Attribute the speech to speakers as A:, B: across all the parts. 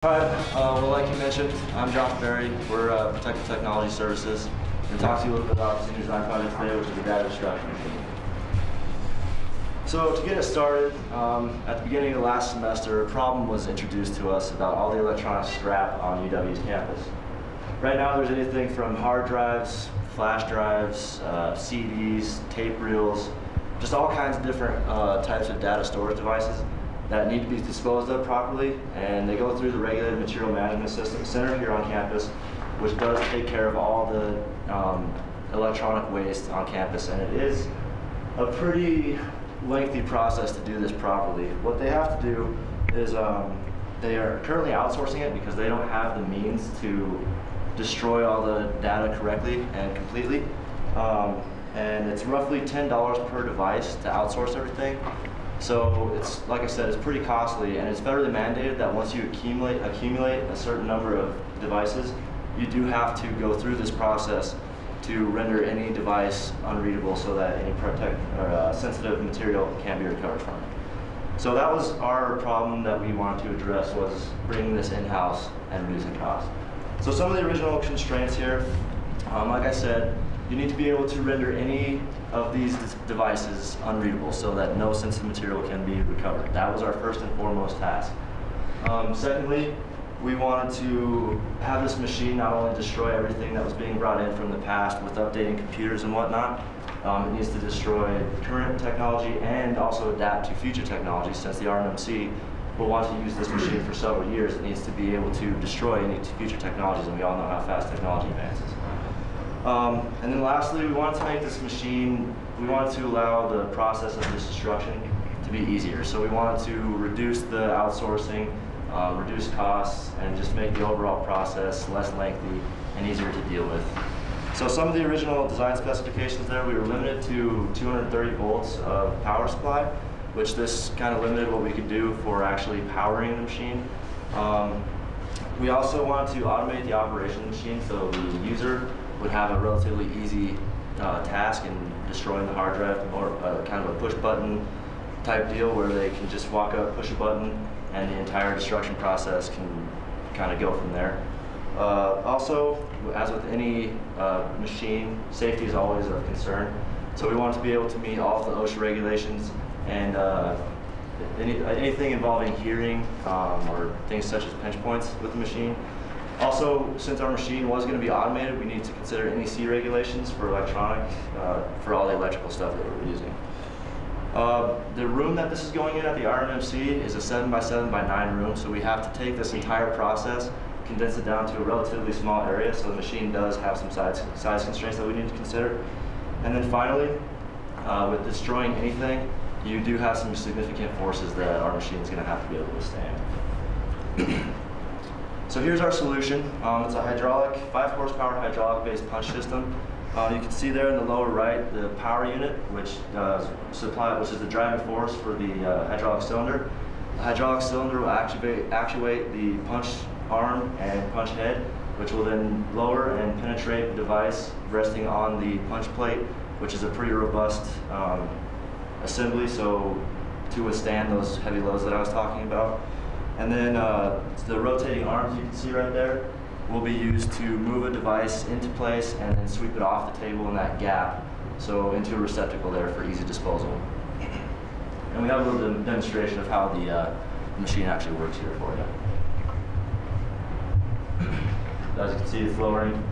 A: Hi, well, like you mentioned, I'm Josh Berry. We're ProTec Technology Services. I'm going to talk to you a little bit about the senior design project today, which is the data extraction machine. So to get it started, at the beginning of the last semester, a problem was introduced to us about all the electronic scrap on UW's campus. Right now, there's anything from hard drives, flash drives, CDs, tape reels, just all kinds of different types of data storage devices that need to be disposed of properly, and they go through the regulated material management system center here on campus, which does take care of all the electronic waste on campus, and it is a pretty lengthy process to do this properly. What they have to do is they are currently outsourcing it because they don't have the means to destroy all the data correctly and completely, and it's roughly $10 per device to outsource everything. So it's, like I said, it's pretty costly, and it's federally mandated that once you accumulate a certain number of devices, you do have to go through this process to render any device unreadable so that any sensitive material can be recovered from it. So that was our problem that we wanted to address, was bringing this in-house and reducing costs. So some of the original constraints here, like I said, you need to be able to render any of these devices unreadable so that no sensitive material can be recovered. That was our first and foremost task. Secondly, we wanted to have this machine not only destroy everything that was being brought in from the past with updating computers and whatnot, it needs to destroy current technology and also adapt to future technology. Since the RMMC will want to use this machine for several years, it needs to be able to destroy any future technologies, and we all know how fast technology advances. And then lastly, we wanted to make this machine, we wanted to allow the process of this destruction to be easier. So we wanted to reduce the outsourcing, reduce costs, and just make the overall process less lengthy and easier to deal with. So some of the original design specifications there, we were limited to 230 volts of power supply, which this kind of limited what we could do for actually powering the machine. We also wanted to automate the operation of the machine so the user would have a relatively easy task in destroying the hard drive, or kind of a push button type deal where they can just walk up, push a button, and the entire destruction process can kind of go from there. Also, as with any machine, safety is always of concern. So we want to be able to meet all of the OSHA regulations and anything involving hearing or things such as pinch points with the machine. Also, since our machine was going to be automated, we need to consider NEC regulations for electronic, for all the electrical stuff that we're using. The room that this is going in at the RMMC is a 7x7x9 room, so we have to take this entire process, condense it down to a relatively small area, so the machine does have some size constraints that we need to consider. And then finally, with destroying anything, you do have some significant forces that our machine is going to have to be able to withstand. So here's our solution. It's a hydraulic, 5 horsepower hydraulic-based punch system. You can see there in the lower right the power unit, which is the driving force for the hydraulic cylinder. The hydraulic cylinder will actuate the punch arm and punch head, which will then lower and penetrate the device resting on the punch plate, which is a pretty robust assembly, so to withstand those heavy loads that I was talking about. And then the rotating arms you can see right there will be used to move a device into place and then sweep it off the table in that gap, so into a receptacle there for easy disposal. And we have a little demonstration of how the machine actually works here for you. As you can see, it's lowering.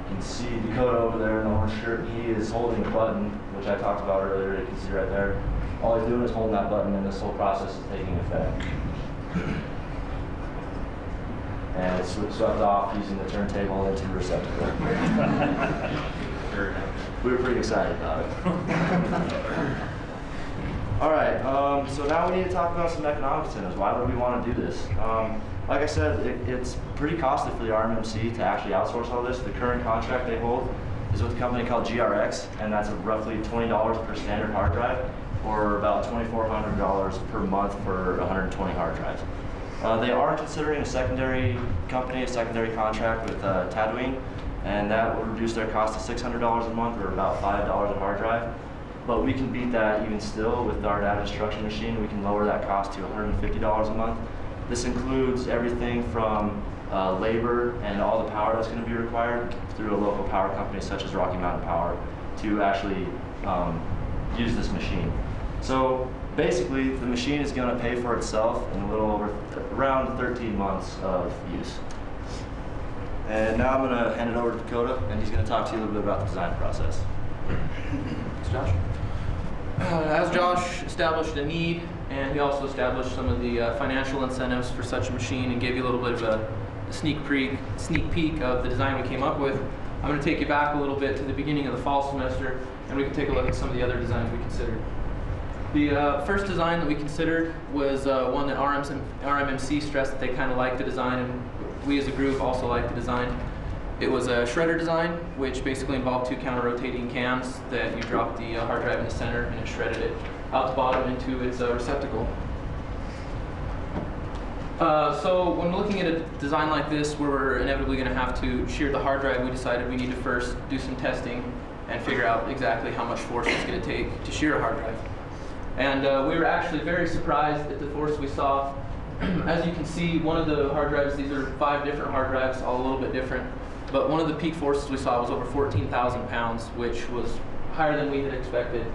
A: You can see Dakota over there in the orange shirt. He is holding a button, which I talked about earlier. You can see right there. All he's doing is holding that button, and this whole process is taking effect. And it's swept off using the turntable into the receptacle. We were pretty excited about it. All right, so now we need to talk about some economic incentives. Why would we want to do this? Like I said, it's pretty costly for the RMMC to actually outsource all this. The current contract they hold is with a company called GRX, and that's roughly $20 per standard hard drive, or about $2,400 per month for 120 hard drives. They are considering a secondary company, a secondary contract with Tadween, and that will reduce their cost to $600 a month, or about $5 a hard drive. but we can beat that even still with our data destruction machine. We can lower that cost to $150 a month. This includes everything from labor and all the power that's going to be required through a local power company such as Rocky Mountain Power to actually use this machine. So basically, the machine is going to pay for itself in a little over around 13 months of use. And now I'm going to hand it over to Dakota, and he's going to talk to you a little bit about the design process.
B: Thanks, Josh. As Josh established a need, and he also established some of the financial incentives for such a machine and gave you a little bit of a sneak peek of the design we came up with, I'm going to take you back a little bit to the beginning of the fall semester, and we can take a look at some of the other designs we considered. The first design that we considered was one that RMMC stressed that they kind of liked the design, and we as a group also liked the design. It was a shredder design, which basically involved two counter-rotating cams that you drop the hard drive in the center and it shredded it out the bottom into its receptacle. So when looking at a design like this, where we're inevitably going to have to shear the hard drive, we decided we need to first do some testing and figure out exactly how much force it's going to take to shear a hard drive. And we were actually very surprised at the force we saw. As you can see, one of the hard drives, these are 5 different hard drives, all a little bit different, but one of the peak forces we saw was over 14,000 pounds, which was higher than we had expected.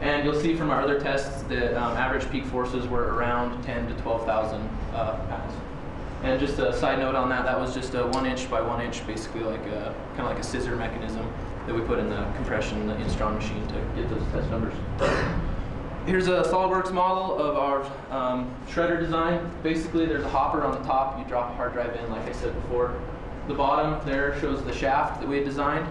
B: And you'll see from our other tests that average peak forces were around 10 to 12,000 pounds. And just a side note on that, that was just a 1 inch by 1 inch, basically like a kind of like a scissor mechanism that we put in the compression, the Instron machine to get those test numbers. Here's a SolidWorks model of our shredder design. Basically, there's a hopper on the top. You drop a hard drive in, like I said before. The bottom there shows the shaft that we had designed.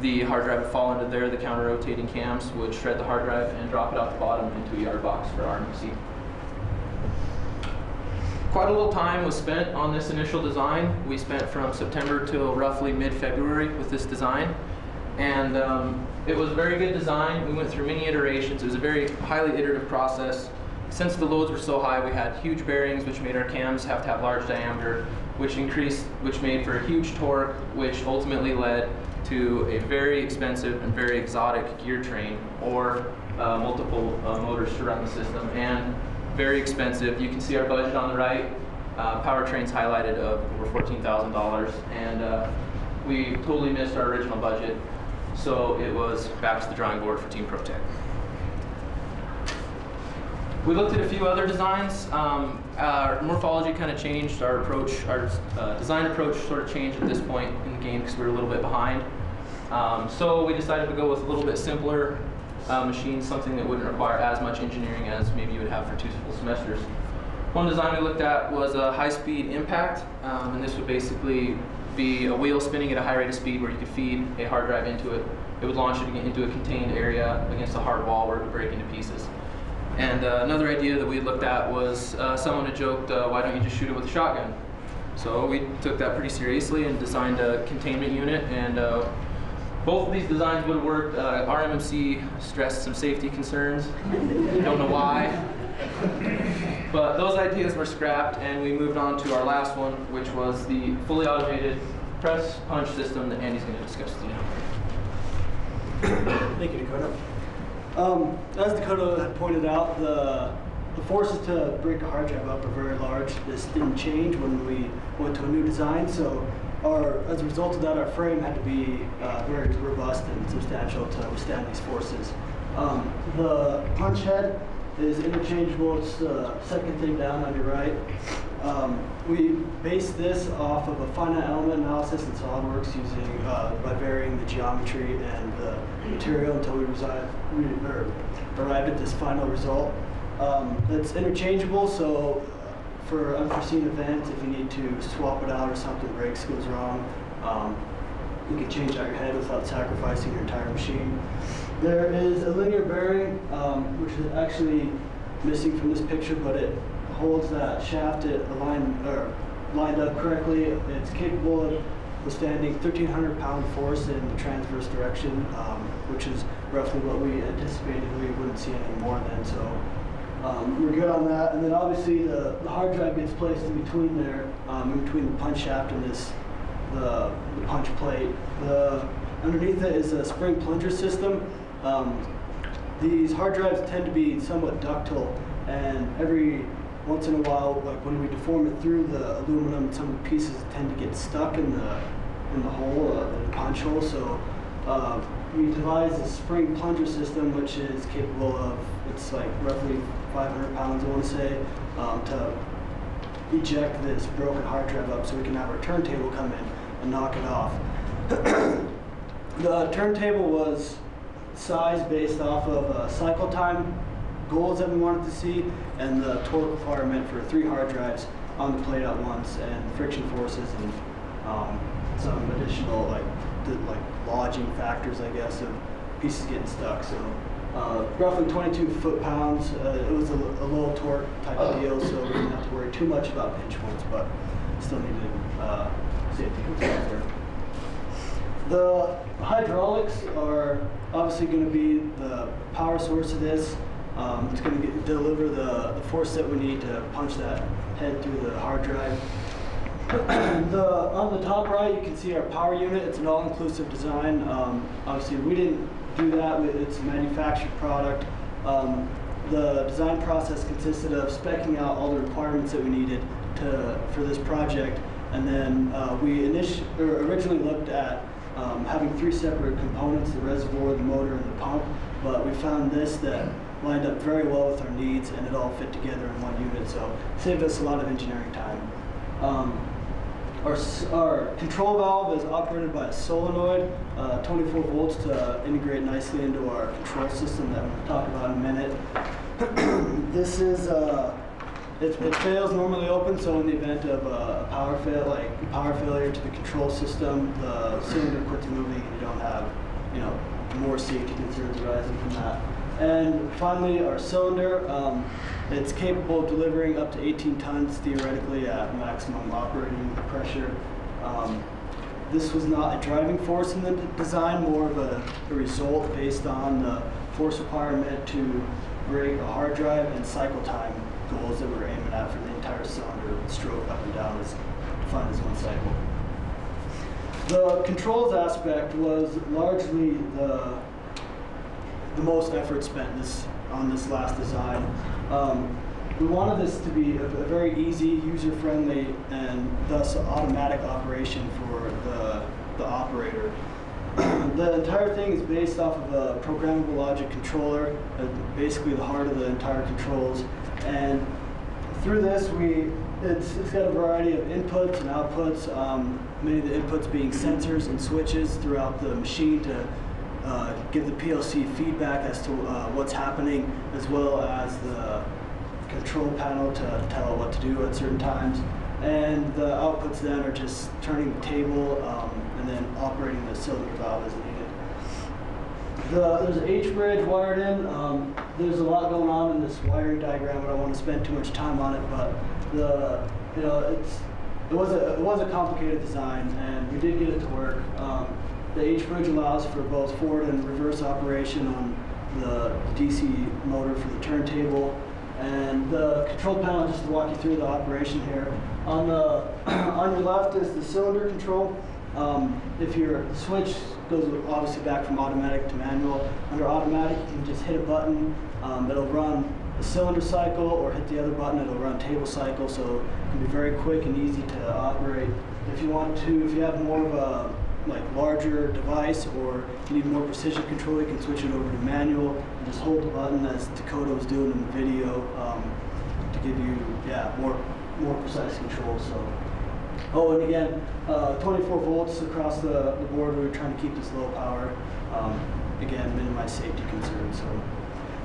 B: The hard drive would fall into there. The counter-rotating cams would shred the hard drive and drop it out the bottom into a yard box for RMC. Quite a little time was spent on this initial design. We spent from September till roughly mid-February with this design. And it was a very good design. We went through many iterations. It was a very highly iterative process. Since the loads were so high, we had huge bearings, which made our cams have to have large diameter, which made for a huge torque, which ultimately led to a very expensive and very exotic gear train, or multiple motors to run the system, and very expensive. You can see our budget on the right. Powertrain's highlighted of over $14,000, and we totally missed our original budget. So it was back to the drawing board for Team ProTec. We looked at a few other designs. Our morphology kind of changed. Our approach, our design approach sort of changed at this point in the game because we were a little bit behind. So we decided to go with a little bit simpler machines, something that wouldn't require as much engineering as maybe you would have for 2 full semesters. One design we looked at was a high-speed impact, and this would basically be a wheel spinning at a high rate of speed where you could feed a hard drive into it. It would launch it into a contained area against a hard wall where it would break into pieces. And another idea that we looked at was someone had joked, why don't you just shoot it with a shotgun? So we took that pretty seriously and designed a containment unit, and both of these designs would have worked. RMMC stressed some safety concerns. Don't know why. But those ideas were scrapped, and we moved on to our last one, which was the fully automated press punch system that Andy's going to discuss with you now.
C: Thank you, Dakota. As Dakota had pointed out, the forces to break a hard drive up are very large. This didn't change when we went to a new design, so as a result of that, our frame had to be very robust and substantial to withstand these forces. The punch head is interchangeable. It's the second thing down on your right. We based this off of a finite element analysis in SolidWorks using by varying the geometry and the material until we arrived at this final result. That's interchangeable, so for unforeseen events, if you need to swap it out or something breaks, goes wrong, you can change out your head without sacrificing your entire machine. There is a linear bearing, which is actually missing from this picture, but it holds that shaft lined up correctly. It's capable of withstanding 1,300 pound force in the transverse direction, which is roughly what we anticipated. We wouldn't see any more than, so we're good on that. And then obviously the hard drive gets placed in between there, in between the punch shaft and the punch plate. Underneath it is a spring plunger system. these hard drives tend to be somewhat ductile, and every once in a while, like when we deform it through the aluminum, some of the pieces tend to get stuck in the hole, the punch hole. So we devised a spring plunger system, which is capable of, it's like roughly 500 pounds, I want to say, to eject this broken hard drive up so we can have our turntable come in and knock it off. The turntable was sized based off of cycle time goals that we wanted to see and the torque requirement for 3 hard drives on the plate at once, and friction forces and some additional like lodging factors, I guess, of pieces getting stuck. So roughly 22 foot-pounds. It was a low torque type of deal, so we didn't have to worry too much about pinch points, but still needed safety controls there. The hydraulics are obviously going to be the power source of this. It's going to deliver the force that we need to punch that head through the hard drive. On the top right, you can see our power unit. It's an all-inclusive design. Obviously, we didn't do that. It's a manufactured product. The design process consisted of speccing out all the requirements that we needed for this project, and then we originally looked at having 3 separate components: the reservoir, the motor, and the pump. But we found this that lined up very well with our needs, and it all fit together in one unit, so it saved us a lot of engineering time. Our control valve is operated by a solenoid, 24 volts to integrate nicely into our control system that we'll talk about in a minute. This is, it fails normally open, so in the event of a power failure to the control system, the cylinder quits moving and you don't have, more safety concerns arising from that. And finally, our cylinder, it's capable of delivering up to 18 tons theoretically at maximum operating pressure. This was not a driving force in the design, more of a result based on the force requirement to break a hard drive and cycle time goals that we're aiming at for the entire cylinder. Stroke up and down is defined as 1 cycle. The controls aspect was largely the most effort spent on this last design. We wanted this to be a very easy, user-friendly, and thus automatic operation for the operator. The entire thing is based off of a programmable logic controller, basically the heart of the entire controls. And through this, it's got a variety of inputs and outputs, many of the inputs being sensors and switches throughout the machine to give the PLC feedback as to what's happening, as well as the control panel to tell it what to do at certain times. And the outputs then are just turning the table and then operating the cylinder valve as needed. There's an H-bridge wired in. There's a lot going on in this wiring diagram. I don't want to spend too much time on it, but it was a complicated design, and we did get it to work. The H-bridge allows for both forward and reverse operation on the DC motor for the turntable. And the control panel, just to walk you through the operation here. On your left is the cylinder control. If your switch goes obviously back from automatic to manual, under automatic you can just hit a button. It'll run a cylinder cycle, or hit the other button, it'll run table cycle. So it can be very quick and easy to operate. If you have more of a larger device, or you need more precision control, you can switch it over to manual and just hold the button, as Dakota was doing in the video, to give you more precise control. So, and again, 24 volts across the board. We were trying to keep this low power, again, minimize safety concerns. So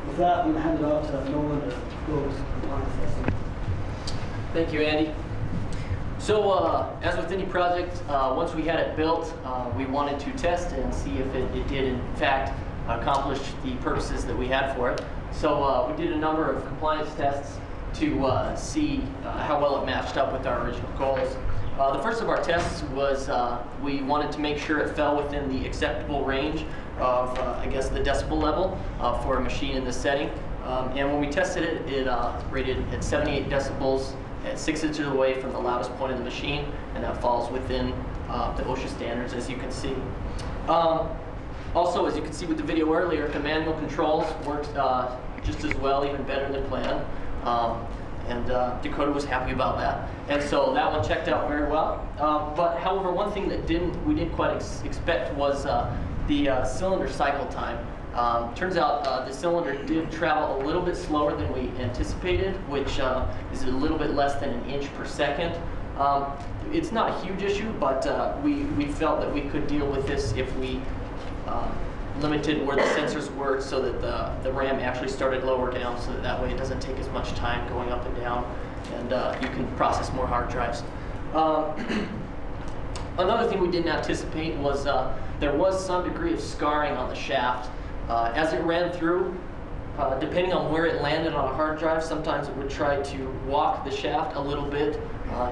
C: with that, I'm going to hand it off to Nolan to go over some compliance testing.
D: Thank you, Andy. So as with any project, once we had it built, we wanted to test and see if it did in fact accomplish the purposes that we had for it. So we did a number of compliance tests to see how well it matched up with our original goals. The first of our tests was we wanted to make sure it fell within the acceptable range of, I guess, the decibel level for a machine in this setting. And when we tested it, it rated at 78 decibels at 6 inches away from the loudest point of the machine, and that falls within the OSHA standards, as you can see. Also, as you can see with the video earlier, the manual controls worked just as well, even better than planned. And Dakota was happy about that. And so that one checked out very well. But however, one thing that we didn't quite expect was the cylinder cycle time. Turns out the cylinder did travel a little bit slower than we anticipated, which is a little bit less than 1 inch per second. It's not a huge issue, but we felt that we could deal with this if we limited where the sensors were so that the RAM actually started lower down, so that way it doesn't take as much time going up and down, and you can process more hard drives. Another thing we didn't anticipate was there was some degree of scarring on the shaft. As it ran through, depending on where it landed on a hard drive, sometimes it would try to walk the shaft a little bit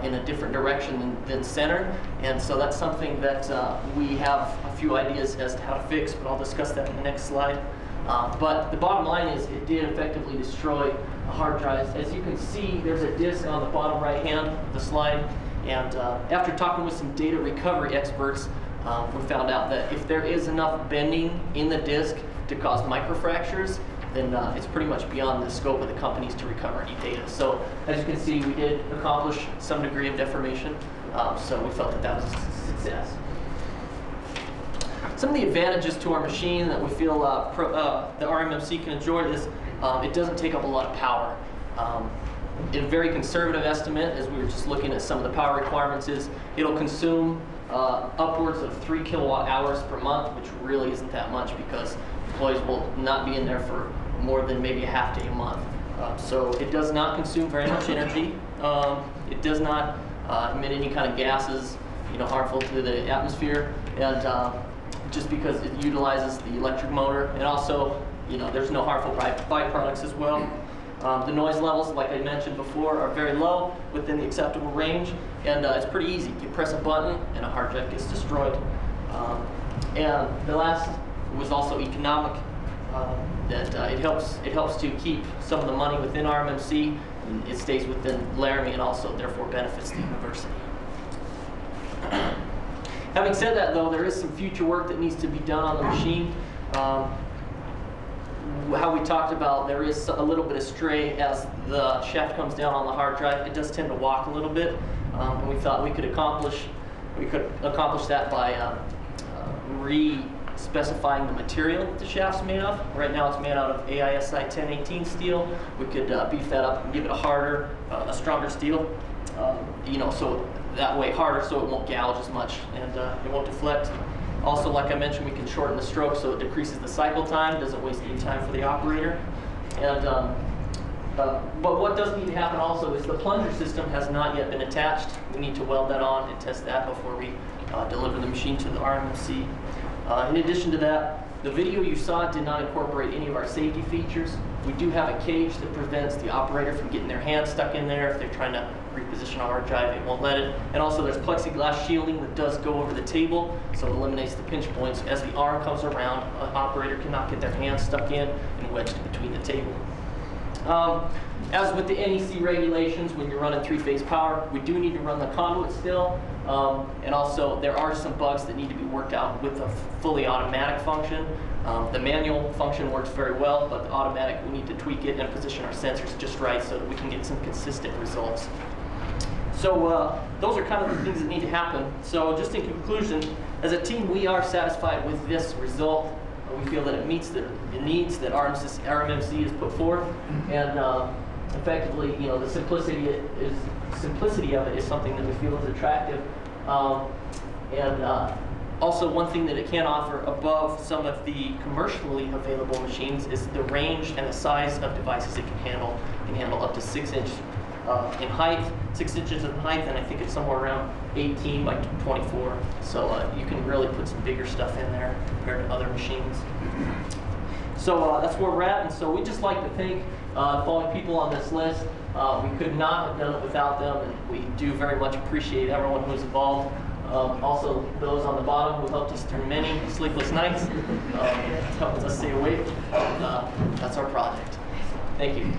D: in a different direction than center, and so that's something that we have a few ideas as to how to fix, but I'll discuss that in the next slide. But the bottom line is it did effectively destroy a hard drive. As you can see, there's a disk on the bottom right hand of the slide, and after talking with some data recovery experts, we found out that if there is enough bending in the disk to cause microfractures, then it's pretty much beyond the scope of the companies to recover any data. So as you can see, we did accomplish some degree of deformation, so we felt that that was a success. Some of the advantages to our machine that we feel the RMMC can enjoy is it doesn't take up a lot of power. A very conservative estimate, as we were just looking at some of the power requirements, is it'll consume upwards of 3 kilowatt hours per month, which really isn't that much because employees will not be in there for more than maybe a half day a month. So it does not consume very much energy. It does not emit any kind of gases, harmful to the atmosphere, and just because it utilizes the electric motor, and also, there's no harmful byproducts as well. The noise levels, like I mentioned before, are very low within the acceptable range, and it's pretty easy. You press a button and a hard drive gets destroyed. And the last was also economic. That it helps to keep some of the money within RMMC, and it stays within Laramie, and also therefore benefits the university. Having said that, though, there is some future work that needs to be done on the machine. How we talked about, there is a little bit of stray as the shaft comes down on the hard drive. It does tend to walk a little bit, and we thought we could accomplish that by re-specifying the material that the shaft's made of. Right now it's made out of AISI 1018 steel. We could beef that up and give it a harder, a stronger steel, so that way harder so it won't gouge as much and it won't deflect. Also, like I mentioned, we can shorten the stroke so it decreases the cycle time, doesn't waste any time for the operator. And but what does need to happen also is the plunger system has not yet been attached. We need to weld that on and test that before we deliver the machine to the RMMC. In addition to that, the video you saw did not incorporate any of our safety features. We do have a cage that prevents the operator from getting their hand stuck in there if they're trying to reposition a hard drive. It won't let it. And also there's plexiglass shielding that does go over the table, so it eliminates the pinch points. As the arm comes around, an operator cannot get their hand stuck in and wedged between the table. As with the NEC regulations, when you're running 3-phase power, we do need to run the conduit still. And also, there are some bugs that need to be worked out with a fully automatic function. The manual function works very well, but the automatic, we need to tweak it and position our sensors just right so that we can get some consistent results. So those are kind of the things that need to happen. So just in conclusion, as a team, we are satisfied with this result. We feel that it meets the needs that RMMC has put forth, and effectively, the simplicity of it is something that we feel is attractive. Also, one thing that it can offer above some of the commercially available machines is the range and the size of devices it can handle. It can handle up to 6 inches in height, 6 inches in height, and I think it's somewhere around 18 by 24. So you can really put some bigger stuff in there compared to other machines. So that's where we're at, and so we just like to thank the following people on this list. We could not have done it without them, and we do very much appreciate everyone who's involved. Also, those on the bottom who helped us through many sleepless nights, helped us stay awake. That's our project. Thank you.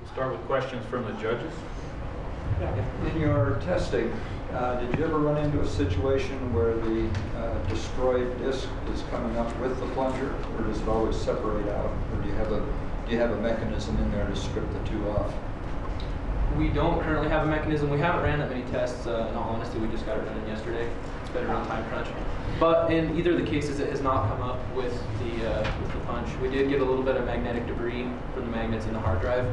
E: We'll start with questions from the judges. In your testing, did you ever run into a situation where the destroyed disc is coming up with the plunger, or does it always separate out, or do you have a mechanism in there to strip the two off?
B: We don't currently have a mechanism. We haven't ran that many tests. In all honesty, we just got it running yesterday. It's been around time crunch. But in either of the cases, it has not come up with the punch. We did get a little bit of magnetic debris from the magnets in the hard drive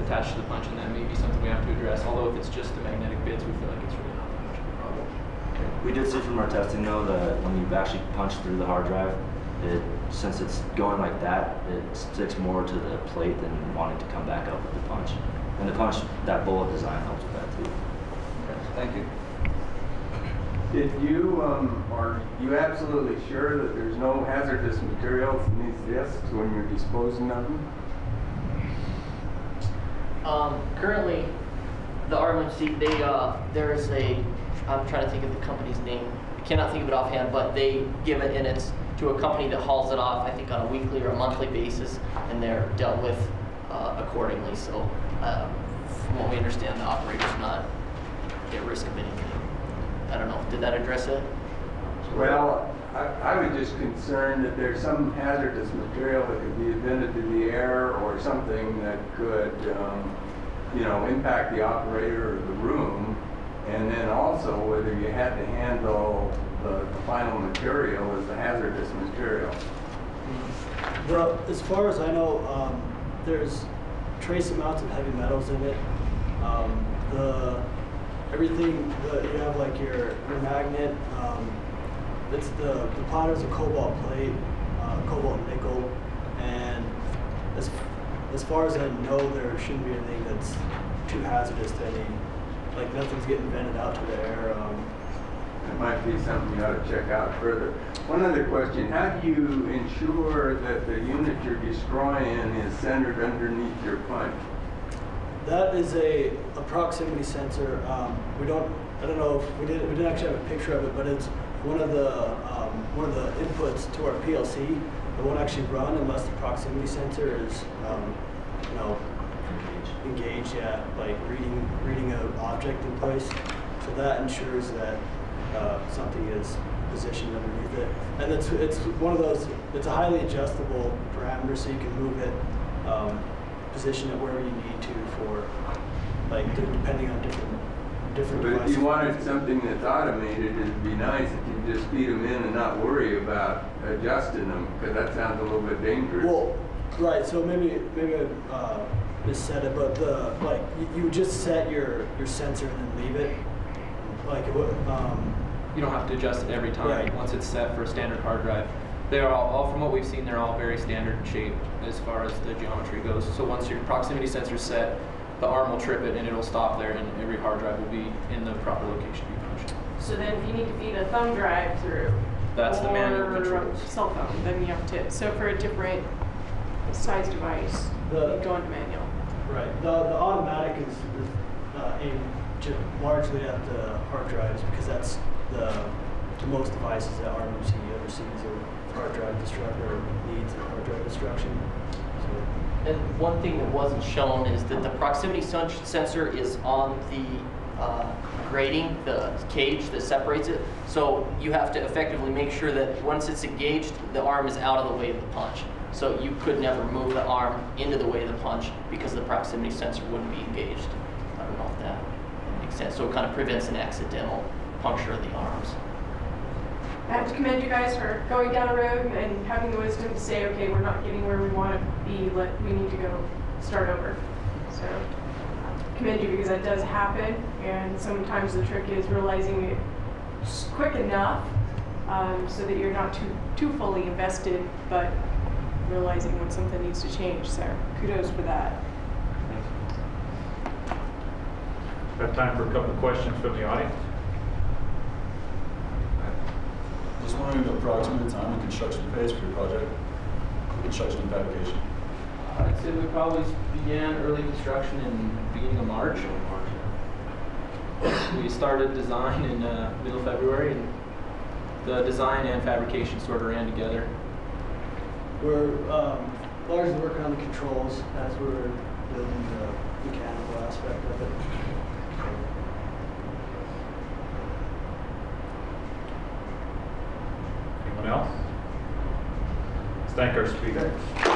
B: attached to the punch, and that may be something we have to address. Although if it's just the magnetic bits, we feel like it's really not that much of a problem.
A: We did see from our testing though that when you actually punch through the hard drive, since it's going like that, it sticks more to the plate than wanting to come back up with the punch. And the punch, that bullet design helps with that too.
E: Okay, thank you.
F: Did you, are you absolutely sure that there's no hazardous materials in these discs when you're disposing of them?
D: Currently, the RMC, there is I'm trying to think of the company's name. I cannot think of it offhand, but they give it, and it's to a company that hauls it off, I think on a weekly or a monthly basis, and they're dealt with accordingly. So, from what we understand, the operator's not at risk of anything. I don't know, did that address it?
F: Well, I was just concerned that there's some hazardous material that could be vented to the air or something that could, you know, impact the operator or the room. And then also whether you had to handle the final material as a hazardous material.
C: Well, as far as I know, there's trace amounts of heavy metals in it. Everything you have, like your magnet, it's the plotter's a cobalt plate, cobalt and nickel, and as far as I know, there shouldn't be anything that's too hazardous to any, like nothing's getting vented out to the air.
F: It might be something you ought to check out further. One other question, how do you ensure that the unit you're destroying is centered underneath your punch?
C: That is a proximity sensor. I don't know if we didn't actually have a picture of it, but it's one of the inputs to our PLC. It won't actually run unless the proximity sensor is, you know, engaged. Yeah, like reading an object in place. So that ensures that something is positioned underneath it, and it's one of those. It's a highly adjustable parameter, so you can move it. Position it wherever you need to for, like, depending on different
F: But
C: devices.
F: if you wanted something that's automated, it'd be nice if you just feed them in and not worry about adjusting them, because that sounds a little bit dangerous.
C: Well, right. So maybe I missaid it, but you would just set your sensor and then leave it, like it would.
B: You don't have to adjust it every time.
C: Right.
B: Once it's set for a standard hard drive. They are all, from what we've seen, they're all very standard in shape as far as the geometry goes. So once your proximity sensor is set, the arm will trip it and it'll stop there, and every hard drive will be in the proper location to be punched.
G: So then if you need to feed a thumb drive through,
B: That's the manual
G: or
B: controls.
G: a cell phone, then you have to, so for a different size device, you go into manual.
C: Right. The automatic is aimed largely at the hard drives, because that's the most devices that RMC ever sees a hard drive destruction or needs a hard drive destruction. So.
D: And one thing that wasn't shown is that the proximity sensor is on the grating, the cage that separates it. So you have to effectively make sure that once it's engaged, the arm is out of the way of the punch. So you could never move the arm into the way of the punch because the proximity sensor wouldn't be engaged. I don't know if that makes sense. So it kind of prevents an accidental puncture of the arms.
G: I have to commend you guys for going down a road and having the wisdom to say, okay, we're not getting where we want to be, we need to go start over. So commend you, because that does happen, and sometimes the trick is realizing it quick enough so that you're not too fully invested, but realizing when something needs to change. So kudos for that.
H: Got time for a couple of questions from the audience?
I: Just wondering the approximate time and construction phase for your project, construction and fabrication.
B: I'd say we probably began early construction in beginning of March. We started design in middle of February, and the design and fabrication sort of ran together.
C: We're largely working on the controls as we're building the mechanical aspect of it.
H: else? Let's thank our speakers.